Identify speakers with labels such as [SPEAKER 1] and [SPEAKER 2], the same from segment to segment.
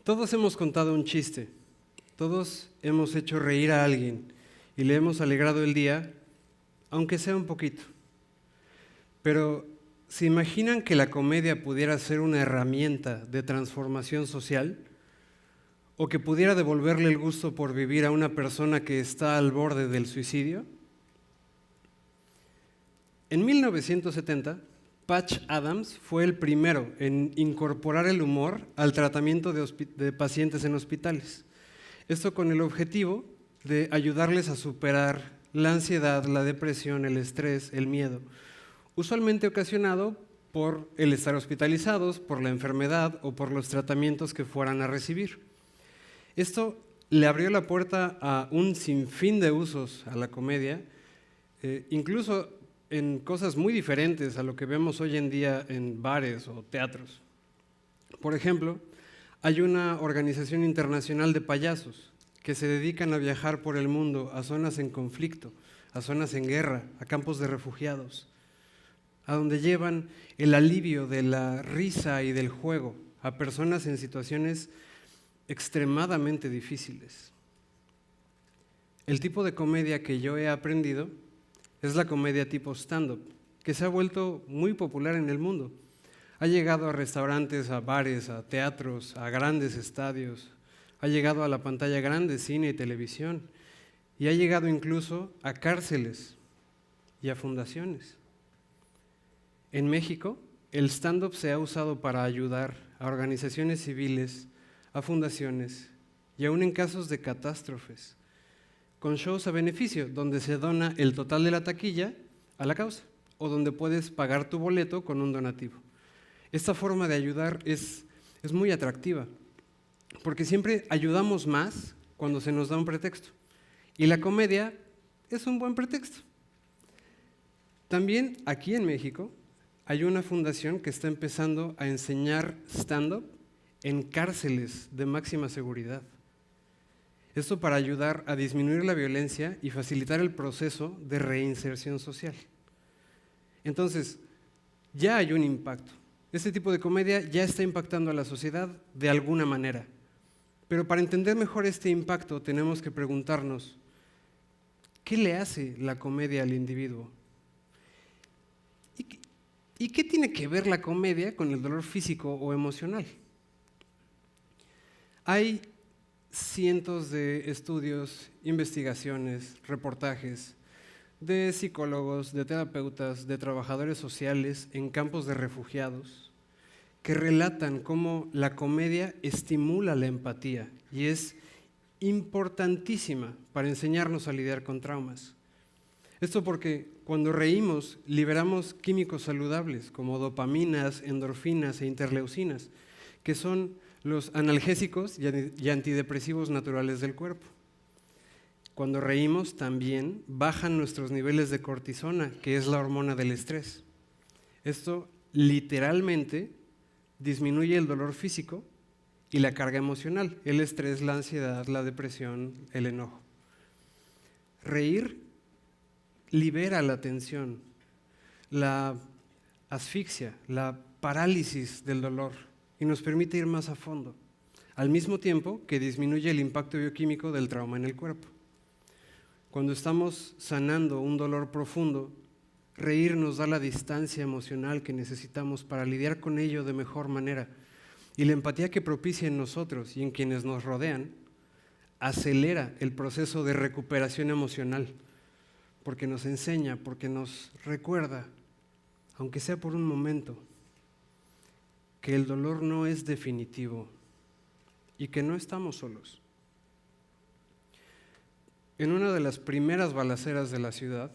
[SPEAKER 1] Todos hemos contado un chiste, todos hemos hecho reír a alguien y le hemos alegrado el día, aunque sea un poquito. Pero, ¿se imaginan que la comedia pudiera ser una herramienta de transformación social? ¿O que pudiera devolverle el gusto por vivir a una persona que está al borde del suicidio? En 1970, Patch Adams fue el primero en incorporar el humor al tratamiento de pacientes en hospitales. Esto con el objetivo de ayudarles a superar la ansiedad, la depresión, el estrés, el miedo, usualmente ocasionado por el estar hospitalizados, por la enfermedad o por los tratamientos que fueran a recibir. Esto le abrió la puerta a un sinfín de usos a la comedia, incluso en cosas muy diferentes a lo que vemos hoy en día en bares o teatros. Por ejemplo, hay una organización internacional de payasos que se dedican a viajar por el mundo a zonas en conflicto, a zonas en guerra, a campos de refugiados, a donde llevan el alivio de la risa y del juego a personas en situaciones extremadamente difíciles. El tipo de comedia que yo he aprendido es la comedia tipo stand-up, que se ha vuelto muy popular en el mundo. Ha llegado a restaurantes, a bares, a teatros, a grandes estadios, ha llegado a la pantalla grande, cine y televisión, y ha llegado incluso a cárceles y a fundaciones. En México, el stand-up se ha usado para ayudar a organizaciones civiles, a fundaciones y aún en casos de catástrofes, con shows a beneficio, donde se dona el total de la taquilla a la causa, o donde puedes pagar tu boleto con un donativo. Esta forma de ayudar es muy atractiva, porque siempre ayudamos más cuando se nos da un pretexto. Y la comedia es un buen pretexto. También aquí en México hay una fundación que está empezando a enseñar stand-up en cárceles de máxima seguridad. Esto para ayudar a disminuir la violencia y facilitar el proceso de reinserción social. Entonces, ya hay un impacto. Este tipo de comedia ya está impactando a la sociedad de alguna manera. Pero para entender mejor este impacto tenemos que preguntarnos, ¿qué le hace la comedia al individuo? ¿Y qué tiene que ver la comedia con el dolor físico o emocional? Hay cientos de estudios, investigaciones, reportajes de psicólogos, de terapeutas, de trabajadores sociales en campos de refugiados que relatan cómo la comedia estimula la empatía y es importantísima para enseñarnos a lidiar con traumas. Esto porque cuando reímos liberamos químicos saludables como dopaminas, endorfinas e interleucinas, que son los analgésicos y antidepresivos naturales del cuerpo. Cuando reímos también bajan nuestros niveles de cortisona, que es la hormona del estrés. Esto literalmente disminuye el dolor físico y la carga emocional, el estrés, la ansiedad, la depresión, el enojo. Reír libera la tensión, la asfixia, la parálisis del dolor y nos permite ir más a fondo, al mismo tiempo que disminuye el impacto bioquímico del trauma en el cuerpo. Cuando estamos sanando un dolor profundo, reír nos da la distancia emocional que necesitamos para lidiar con ello de mejor manera. Y la empatía que propicia en nosotros y en quienes nos rodean acelera el proceso de recuperación emocional, porque nos enseña, porque nos recuerda, aunque sea por un momento, que el dolor no es definitivo y que no estamos solos. En una de las primeras balaceras de la ciudad,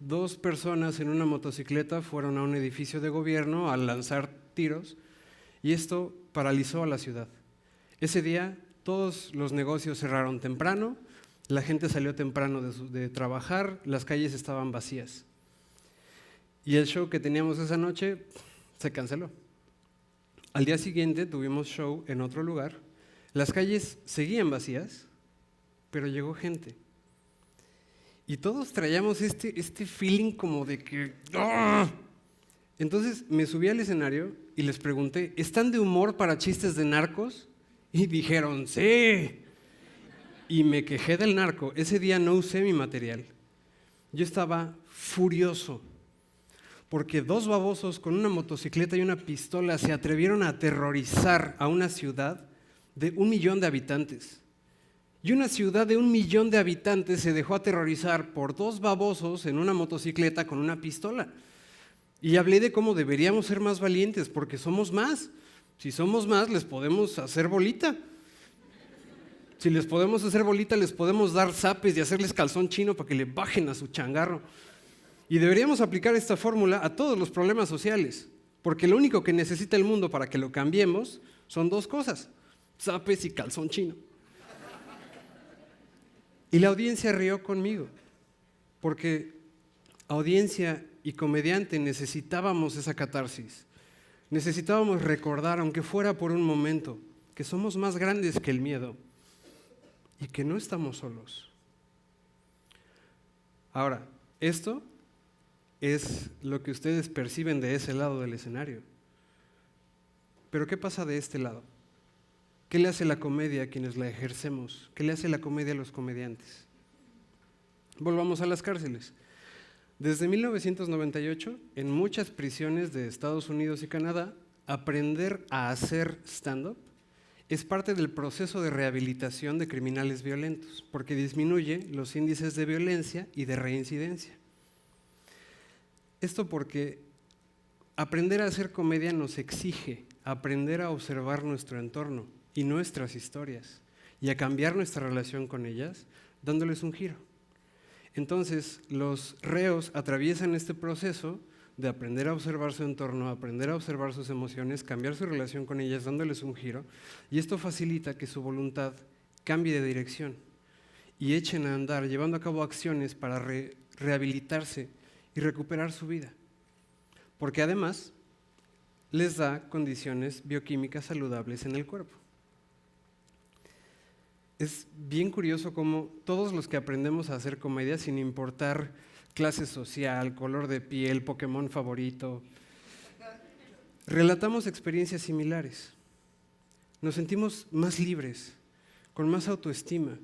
[SPEAKER 1] 2 personas en una motocicleta fueron a un edificio de gobierno a lanzar tiros y esto paralizó a la ciudad. Ese día todos los negocios cerraron temprano, la gente salió temprano de trabajar, las calles estaban vacías. Y el show que teníamos esa noche se canceló. Al día siguiente tuvimos show en otro lugar. Las calles seguían vacías, pero llegó gente. Y todos traíamos este feeling como de que... ¡ah! Entonces me subí al escenario y les pregunté, ¿están de humor para chistes de narcos? Y dijeron, sí. Y me quejé del narco. Ese día no usé mi material. Yo estaba furioso porque dos babosos con una motocicleta y una pistola se atrevieron a aterrorizar a una ciudad de 1 millón de habitantes. Y una ciudad de 1 millón de habitantes se dejó aterrorizar por dos babosos en una motocicleta con una pistola. Y hablé de cómo deberíamos ser más valientes, porque somos más. Si somos más, les podemos hacer bolita. Si les podemos hacer bolita, les podemos dar zapes y hacerles calzón chino para que le bajen a su changarro. Y deberíamos aplicar esta fórmula a todos los problemas sociales, porque lo único que necesita el mundo para que lo cambiemos son 2 cosas, zapes y calzón chino. Y la audiencia rió conmigo, porque audiencia y comediante necesitábamos esa catarsis. Necesitábamos recordar, aunque fuera por un momento, que somos más grandes que el miedo y que no estamos solos. Ahora, esto es lo que ustedes perciben de ese lado del escenario. Pero ¿qué pasa de este lado? ¿Qué le hace la comedia a quienes la ejercemos? ¿Qué le hace la comedia a los comediantes? Volvamos a las cárceles. Desde 1998, en muchas prisiones de Estados Unidos y Canadá, aprender a hacer stand-up es parte del proceso de rehabilitación de criminales violentos, porque disminuye los índices de violencia y de reincidencia. Esto porque aprender a hacer comedia nos exige aprender a observar nuestro entorno y nuestras historias y a cambiar nuestra relación con ellas, dándoles un giro. Entonces, los reos atraviesan este proceso de aprender a observar su entorno, aprender a observar sus emociones, cambiar su relación con ellas, dándoles un giro, y esto facilita que su voluntad cambie de dirección y echen a andar, llevando a cabo acciones para rehabilitarse y recuperar su vida. Porque además les da condiciones bioquímicas saludables en el cuerpo. Es bien curioso cómo todos los que aprendemos a hacer comedia, sin importar clase social, color de piel, Pokémon favorito, relatamos experiencias similares. Nos sentimos más libres, con más autoestima.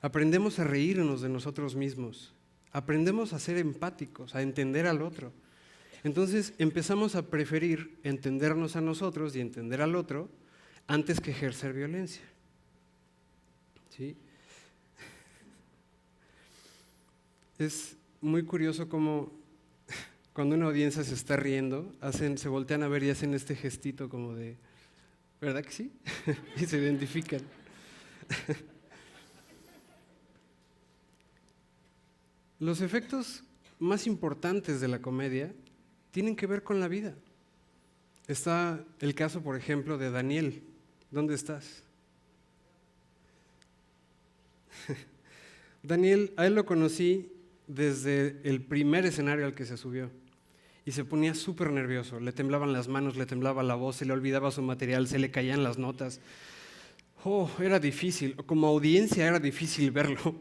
[SPEAKER 1] Aprendemos a reírnos de nosotros mismos. Aprendemos a ser empáticos, a entender al otro. Entonces empezamos a preferir entendernos a nosotros y entender al otro antes que ejercer violencia. ¿Sí? Es muy curioso cómo cuando una audiencia se está riendo, se voltean a ver y hacen este gestito como de, ¿verdad que sí? Y se identifican. Los efectos más importantes de la comedia tienen que ver con la vida. Está el caso, por ejemplo, de Daniel. ¿Dónde estás? Daniel, a él lo conocí desde el primer escenario al que se subió y se ponía súper nervioso, le temblaban las manos, le temblaba la voz, se le olvidaba su material, se le caían las notas. Era difícil, como audiencia era difícil verlo,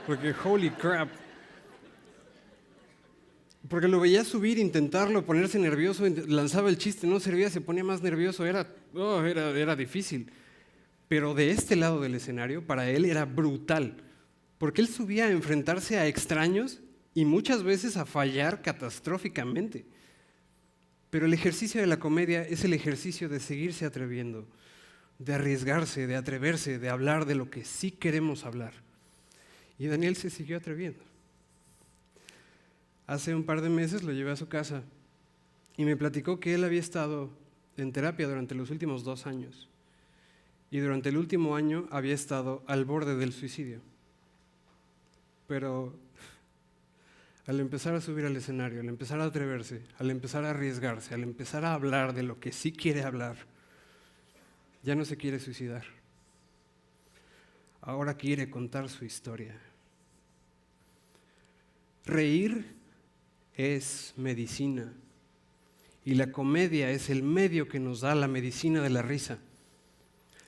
[SPEAKER 1] porque holy crap. Porque lo veía subir, intentarlo, ponerse nervioso, lanzaba el chiste, no servía, se ponía más nervioso, era difícil. Pero de este lado del escenario, para él era brutal, porque él subía a enfrentarse a extraños y muchas veces a fallar catastróficamente. Pero el ejercicio de la comedia es el ejercicio de seguirse atreviendo, de arriesgarse, de atreverse, de hablar de lo que sí queremos hablar. Y Daniel se siguió atreviendo. Hace un par de meses lo llevé a su casa y me platicó que él había estado en terapia durante los últimos 2 años. Y durante el último año había estado al borde del suicidio. Pero al empezar a subir al escenario, al empezar a atreverse, al empezar a arriesgarse, al empezar a hablar de lo que sí quiere hablar, ya no se quiere suicidar. Ahora quiere contar su historia. Reír es medicina. Y la comedia es el medio que nos da la medicina de la risa.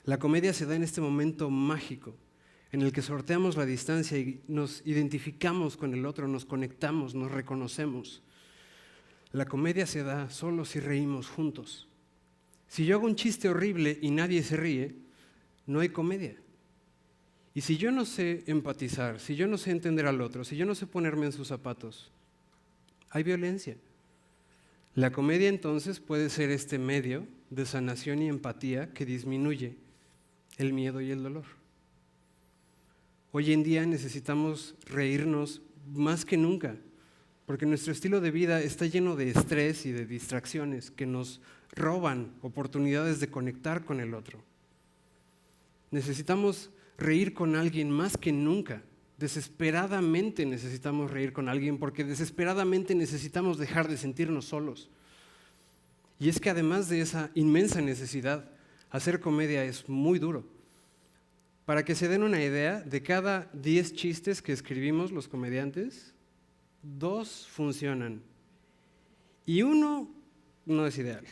[SPEAKER 1] La comedia se da en este momento mágico, en el que sorteamos la distancia y nos identificamos con el otro, nos conectamos, nos reconocemos. La comedia se da solo si reímos juntos. Si yo hago un chiste horrible y nadie se ríe, no hay comedia. Y si yo no sé empatizar, si yo no sé entender al otro, si yo no sé ponerme en sus zapatos, hay violencia. La comedia entonces puede ser este medio de sanación y empatía que disminuye el miedo y el dolor. Hoy en día necesitamos reírnos más que nunca, porque nuestro estilo de vida está lleno de estrés y de distracciones que nos roban oportunidades de conectar con el otro. Necesitamos reír con alguien más que nunca. Desesperadamente necesitamos reír con alguien porque desesperadamente necesitamos dejar de sentirnos solos. Y es que además de esa inmensa necesidad, hacer comedia es muy duro. Para que se den una idea, de cada 10 chistes que escribimos los comediantes, 2 funcionan y 1 no es ideal.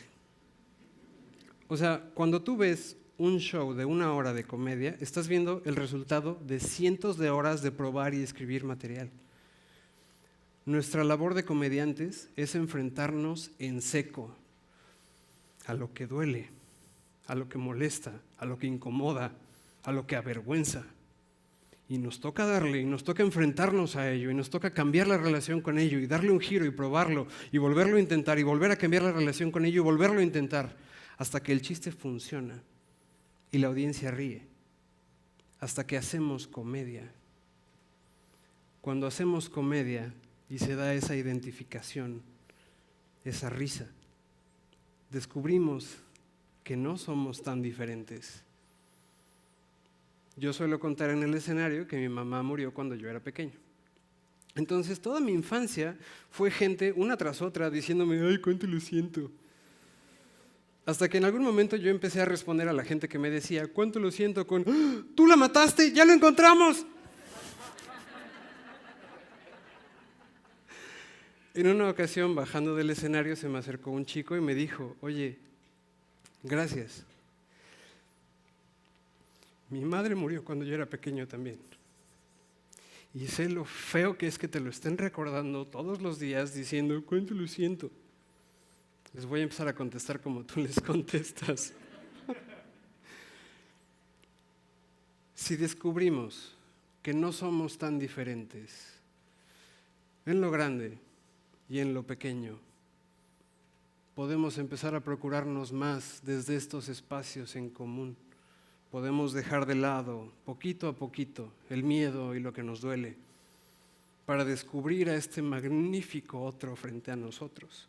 [SPEAKER 1] O sea, cuando tú ves un show de 1 hora de comedia, estás viendo el resultado de cientos de horas de probar y escribir material. Nuestra labor de comediantes es enfrentarnos en seco a lo que duele, a lo que molesta, a lo que incomoda, a lo que avergüenza. Y nos toca darle, y nos toca enfrentarnos a ello, y nos toca cambiar la relación con ello, y darle un giro, y probarlo, y volverlo a intentar, y volver a cambiar la relación con ello, y volverlo a intentar, hasta que el chiste funciona, y la audiencia ríe, hasta que hacemos comedia. Cuando hacemos comedia, y se da esa identificación, esa risa, descubrimos que no somos tan diferentes. Yo suelo contar en el escenario que mi mamá murió cuando yo era pequeño. Entonces toda mi infancia fue gente una tras otra diciéndome, ay, cuánto lo siento. Hasta que en algún momento yo empecé a responder a la gente que me decía, cuánto lo siento, con, ¡ah! ¡Tú la mataste! ¡Ya lo encontramos! En una ocasión, bajando del escenario, se me acercó un chico y me dijo, oye, gracias. Mi madre murió cuando yo era pequeño también. Y sé lo feo que es que te lo estén recordando todos los días diciendo, ¿cuánto lo siento? Les voy a empezar a contestar como tú les contestas. Si descubrimos que no somos tan diferentes en lo grande y en lo pequeño, podemos empezar a procurarnos más desde estos espacios en común. Podemos dejar de lado, poquito a poquito, el miedo y lo que nos duele, para descubrir a este magnífico otro frente a nosotros.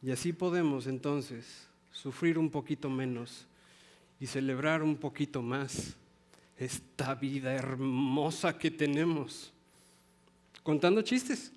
[SPEAKER 1] Y así podemos entonces sufrir un poquito menos y celebrar un poquito más esta vida hermosa que tenemos, contando chistes.